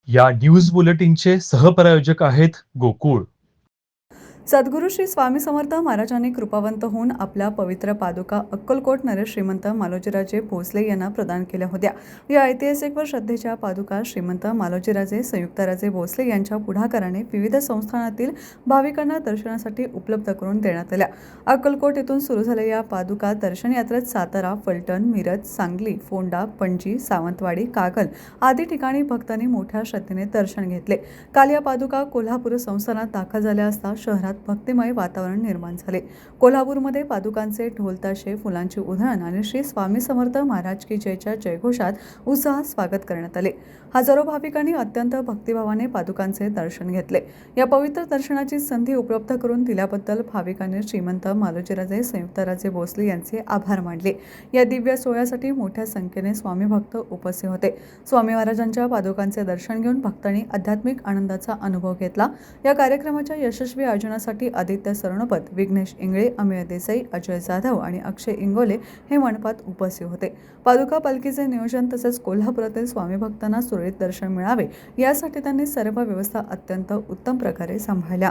या न्यूज बुलेटिनचे सहप्रायोजक आहेत गोकुळ. सद्गुरू श्री स्वामी समर्थ महाराजांनी कृपावंत होऊन आपल्या पवित्र पादुका अक्कलकोट नरेश श्रीमंत मालोजीराजे भोसले यांना प्रदान केल्या होत्या. या ऐतिहासिक व श्रद्धेच्या पादुका श्रीमंत मालोजीराजे संयुक्तराजे भोसले यांच्या पुढाकाराने विविध संस्थानातील भाविकांना दर्शनासाठी उपलब्ध करून देण्यात आल्या. अक्कलकोट येथून सुरू झालेल्या या पादुका दर्शन यात्रेत सातारा, फलटण, मिरज, सांगली, फोंडा, पणजी, सावंतवाडी, कागल आदी ठिकाणी भक्तांनी मोठ्या श्रद्धेने दर्शन घेतले. काल या पादुका कोल्हापूर संस्थानात दाखल झाल्या असता शहरात भक्तिमय वातावरण निर्माण झाले. कोल्हापूरमध्ये पादुकांचे ढोलताशे, फुलांची उधळण आणि श्री स्वामी समर्थ महाराज की जयच्या जयघोषात उत्साहात स्वागत करण्यात आले. हजारो भाविकांनी अत्यंत भक्तिभावाने पादुकांचे दर्शन घेतले. या पवित्र दर्शनाची संधी उपलब्ध करून दिल्याबद्दल भाविकांनी श्रीमंत मालोजीराजे संयुक्तराजे भोसले यांचे आभार मानले. या दिव्य सोहळ्यासाठी मोठ्या संख्येने स्वामी भक्त उपस्थित होते. स्वामी महाराजांच्या पादुकांचे दर्शन घेऊन भक्तांनी आध्यात्मिक आनंदाचा अनुभव घेतला. या कार्यक्रमाच्या यशस्वी आयोजनासाठी आदित्य सरणोपत, विघ्नेश इंगळे, अमेय देसाई, अजय जाधव आणि अक्षय इंगोले हे मंडपात उपस्थित होते. पादुका पालखीचे नियोजन तसेच कोल्हापुरातील स्वामी भक्तांना सुरळीत दर्शन मिळावे यासाठी त्यांनी सर्व व्यवस्था अत्यंत उत्तम प्रकारे सांभाळल्या.